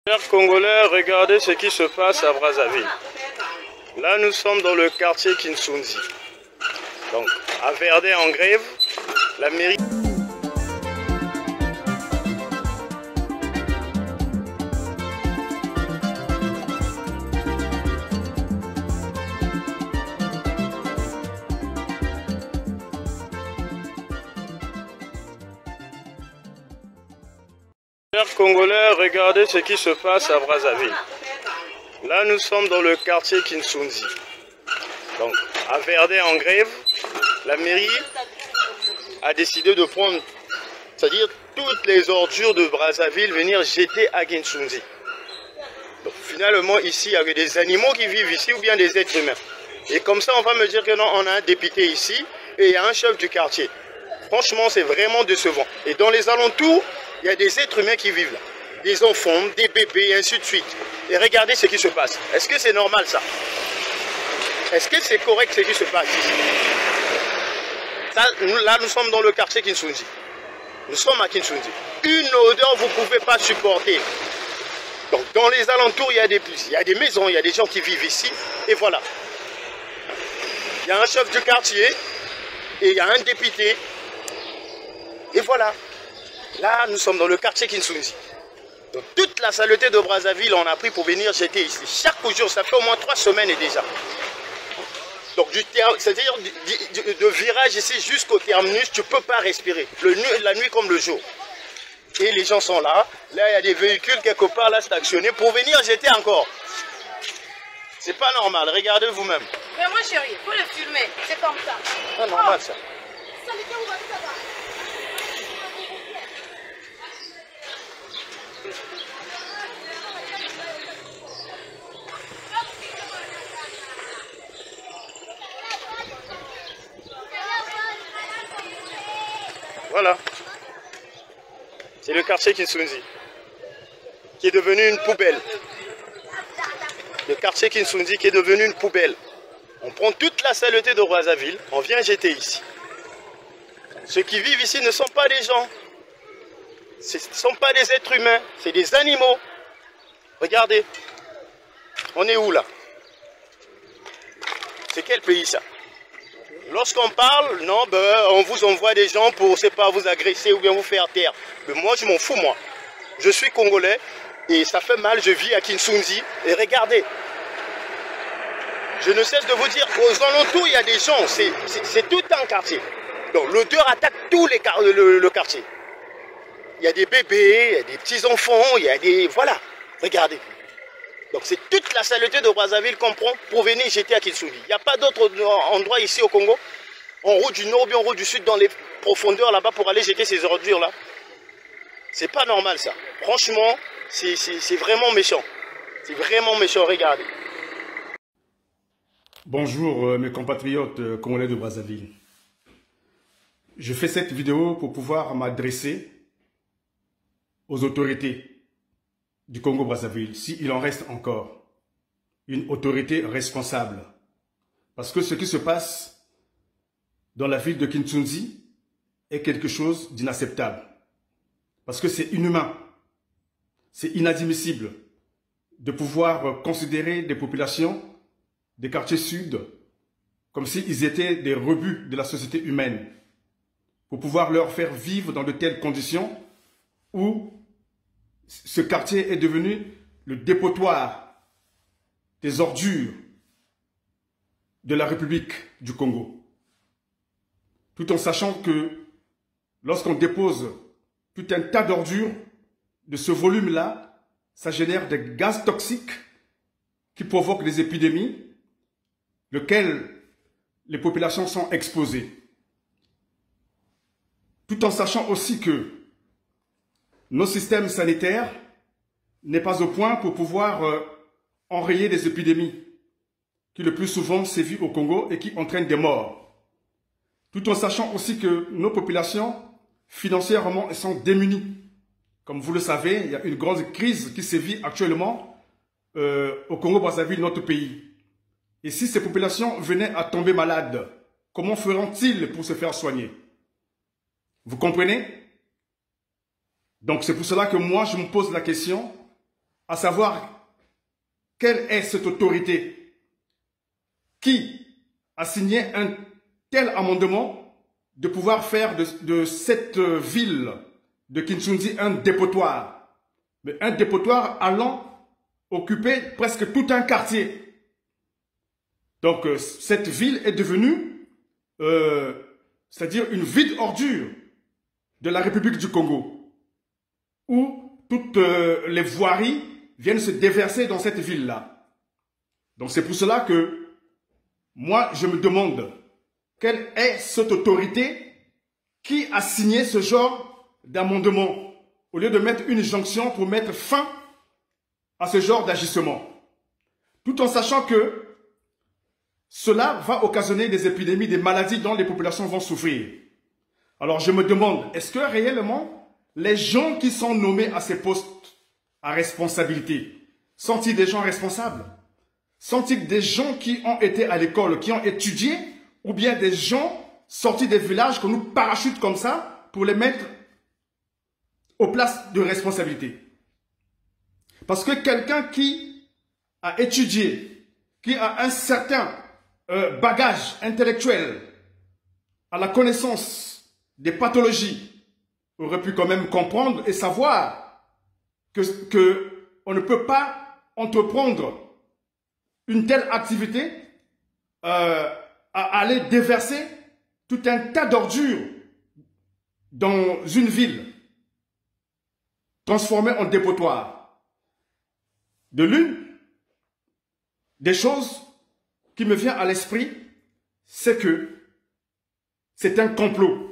Chers Congolais, regardez ce qui se passe à Brazzaville. Là, nous sommes dans le quartier Kinshunzi. Donc, à Verdun en grève, la mairie... Chers Congolais, regardez ce qui se passe à Brazzaville. Là, nous sommes dans le quartier Kinshunzi. Donc, à Verdun en grève, la mairie a décidé de prendre, c'est-à-dire toutes les ordures de Brazzaville, venir jeter à Kinshunzi. Donc, finalement, ici, il y a des animaux qui vivent ici ou bien des êtres humains. Et comme ça, on va me dire que non, on a un député ici et il y a un chef du quartier. Franchement, c'est vraiment décevant. Et dans les alentours, il y a des êtres humains qui vivent là. Des enfants, des bébés, et ainsi de suite. Et regardez ce qui se passe. Est-ce que c'est normal ça? Est-ce que c'est correct ce qui se passe ici? Ça, là, nous sommes dans le quartier Kinshunzi. Nous sommes à Kinshunzi. Une odeur, vous ne pouvez pas supporter. Donc, dans les alentours, il y a des maisons, il y a des gens qui vivent ici. Et voilà. Il y a un chef du quartier et il y a un député. Et voilà. Là, nous sommes dans le quartier Kinshunzi. Donc, toute la saleté de Brazzaville, on a pris pour venir jeter ici. Chaque jour, ça fait au moins 3 semaines déjà. Donc, c'est-à-dire de virage ici jusqu'au terminus, tu ne peux pas respirer. La nuit comme le jour. Et les gens sont là. Là, il y a des véhicules quelque part là stationnés pour venir jeter encore. C'est pas normal, regardez vous-même. Mais moi chérie, il faut le filmer, c'est comme ça. C'est pas normal ça. Voilà. C'est le quartier Kinshunzi qui est devenu une poubelle. Le quartier Kinshunzi qui est devenu une poubelle. On prend toute la saleté de Brazzaville, on vient jeter ici. Ceux qui vivent ici ne sont pas des gens. Ce ne sont pas des êtres humains, c'est des animaux. Regardez. On est où là? C'est quel pays ça? Lorsqu'on parle, non, on vous envoie des gens pour, c'est pas, vous agresser ou bien vous faire taire. Mais moi, je m'en fous, moi. Je suis Congolais et ça fait mal, je vis à Kinshunzi. Et regardez, je ne cesse de vous dire qu'aux alentours, il y a des gens, c'est tout un quartier. Donc l'odeur attaque tout le quartier. Il y a des bébés, il y a des petits-enfants, il y a des... Voilà, regardez. Donc c'est toute la saleté de Brazzaville qu'on prend pour venir jeter à Kinshunzi. Il n'y a pas d'autre endroit ici au Congo, en route du nord ou bien en route du sud, dans les profondeurs là-bas pour aller jeter ces ordures là. C'est pas normal ça. Franchement, c'est vraiment méchant. C'est vraiment méchant, regardez. Bonjour mes compatriotes congolais de Brazzaville. Je fais cette vidéo pour pouvoir m'adresser aux autorités du Congo-Brazzaville, s'il en reste encore, une autorité responsable. Parce que ce qui se passe dans la ville de Kinshunzi est quelque chose d'inacceptable. Parce que c'est inhumain, c'est inadmissible de pouvoir considérer des populations des quartiers sud comme s'ils étaient des rebuts de la société humaine, pour pouvoir leur faire vivre dans de telles conditions où ce quartier est devenu le dépotoir des ordures de la République du Congo. Tout en sachant que lorsqu'on dépose tout un tas d'ordures de ce volume-là, ça génère des gaz toxiques qui provoquent des épidémies, lesquelles les populations sont exposées. Tout en sachant aussi que nos systèmes sanitaires n'est pas au point pour pouvoir enrayer des épidémies qui le plus souvent sévissent au Congo et qui entraînent des morts. Tout en sachant aussi que nos populations financièrement sont démunies. Comme vous le savez, il y a une grande crise qui sévit actuellement au Congo-Brazzaville, notre pays. Et si ces populations venaient à tomber malades, comment feront-ils pour se faire soigner? Vous comprenez? Donc c'est pour cela que moi je me pose la question, à savoir quelle est cette autorité qui a signé un tel amendement de pouvoir faire de cette ville de Kinshunzi un dépotoir. Mais un dépotoir allant occuper presque tout un quartier. Donc cette ville est devenue, c'est-à-dire une vide ordure de la République du Congo, où toutes les voiries viennent se déverser dans cette ville-là. Donc c'est pour cela que moi je me demande quelle est cette autorité qui a signé ce genre d'amendement au lieu de mettre une jonction pour mettre fin à ce genre d'agissement. Tout en sachant que cela va occasionner des épidémies, des maladies dont les populations vont souffrir. Alors je me demande, est-ce que réellement les gens qui sont nommés à ces postes à responsabilité, sont-ils des gens responsables? Sont-ils des gens qui ont été à l'école, qui ont étudié, ou bien des gens sortis des villages qu'on nous parachute comme ça pour les mettre aux places de responsabilité? Parce que quelqu'un qui a étudié, qui a un certain bagage intellectuel, à la connaissance des pathologies, aurait pu quand même comprendre et savoir que on ne peut pas entreprendre une telle activité à aller déverser tout un tas d'ordures dans une ville transformée en dépotoir. De l'une des choses qui me vient à l'esprit, c'est que c'est un complot.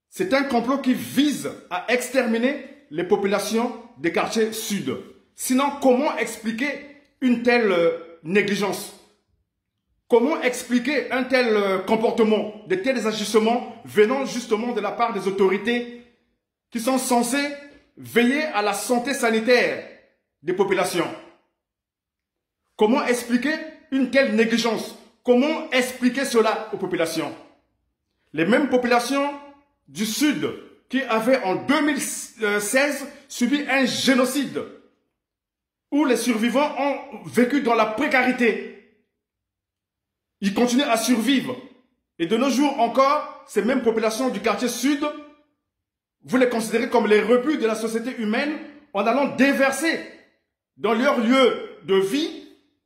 C'est un complot qui vise à exterminer les populations des quartiers sud. Sinon, comment expliquer une telle négligence? Comment expliquer un tel comportement, de tels agissements venant justement de la part des autorités qui sont censées veiller à la santé sanitaire des populations? Comment expliquer une telle négligence? Comment expliquer cela aux populations? Les mêmes populations du Sud qui avaient en 2016 subi un génocide où les survivants ont vécu dans la précarité. Ils continuent à survivre. Et de nos jours encore, ces mêmes populations du quartier Sud, vous les considérez comme les rebuts de la société humaine en allant déverser dans leur lieu de vie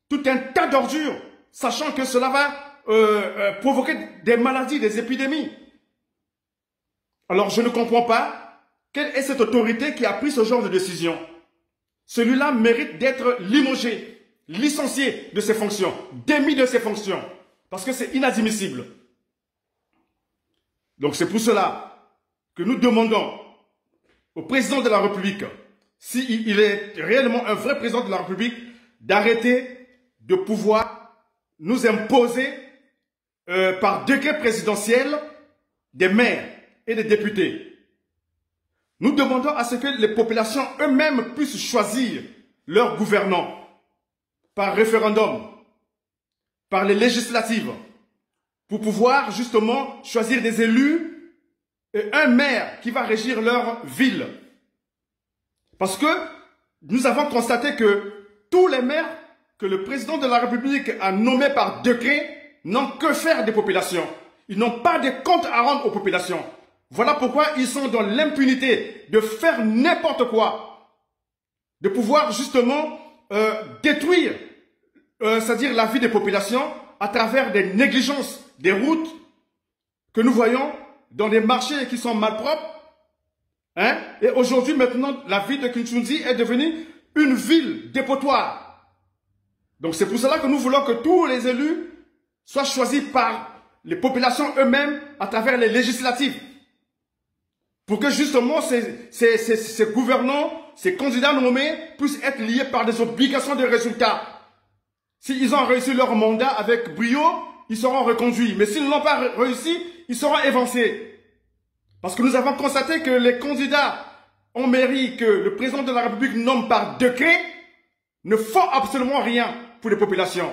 tout un tas d'ordures, sachant que cela va provoquer des maladies, des épidémies. Alors je ne comprends pas quelle est cette autorité qui a pris ce genre de décision. Celui-là mérite d'être limogé, licencié de ses fonctions, démis de ses fonctions, parce que c'est inadmissible. Donc c'est pour cela que nous demandons au président de la République, s'il est réellement un vrai président de la République, d'arrêter de pouvoir nous imposer par décret présidentiel des maires et des députés. Nous demandons à ce que les populations eux-mêmes puissent choisir leurs gouvernants par référendum, par les législatives, pour pouvoir justement choisir des élus et un maire qui va régir leur ville. Parce que nous avons constaté que tous les maires que le président de la République a nommés par décret n'ont que faire des populations. Ils n'ont pas de comptes à rendre aux populations. Voilà pourquoi ils sont dans l'impunité de faire n'importe quoi, de pouvoir justement détruire, c'est-à-dire la vie des populations à travers des négligences, des routes que nous voyons dans des marchés qui sont malpropres. Hein? Et aujourd'hui, maintenant, la ville de Kinshunzi est devenue une ville dépotoir. Donc c'est pour cela que nous voulons que tous les élus soient choisis par les populations eux-mêmes à travers les législatives. Pour que justement ces gouvernants, ces candidats nommés puissent être liés par des obligations de résultats. S'ils ont réussi leur mandat avec brio, ils seront reconduits. Mais s'ils n'ont pas réussi, ils seront évincés. Parce que nous avons constaté que les candidats en mairie que le président de la République nomme par décret ne font absolument rien pour les populations.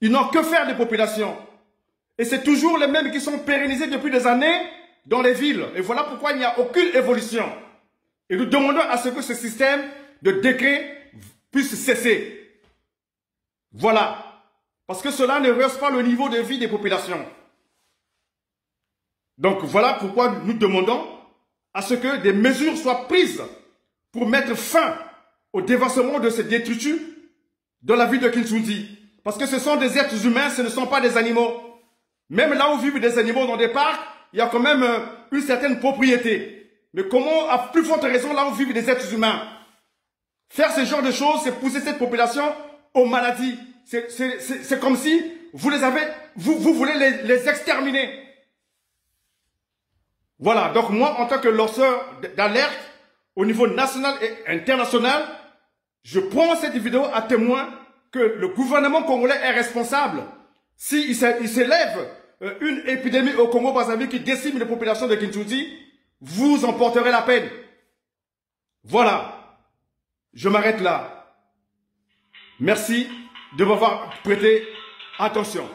Ils n'ont que faire des populations. Et c'est toujours les mêmes qui sont pérennisés depuis des années dans les villes. Et voilà pourquoi il n'y a aucune évolution. Et nous demandons à ce que ce système de décret puisse cesser. Voilà. Parce que cela ne rehausse pas le niveau de vie des populations. Donc voilà pourquoi nous demandons à ce que des mesures soient prises pour mettre fin au déversement de ces détritus dans la ville de Kinshasa. Parce que ce sont des êtres humains, ce ne sont pas des animaux. Même là où vivent des animaux dans des parcs, il y a quand même une certaine propriété. Mais comment, à plus forte raison, là où vivent des êtres humains? Faire ce genre de choses, c'est pousser cette population aux maladies. C'est comme si vous voulez les exterminer. Voilà, donc moi, en tant que lanceur d'alerte, au niveau national et international, je prends cette vidéo à témoin que le gouvernement congolais est responsable. S'il s'élève une épidémie au Congo-Brazzaville qui décime les populations de Kinshasa, vous en porterez la peine. Voilà, je m'arrête là. Merci de m'avoir prêté attention.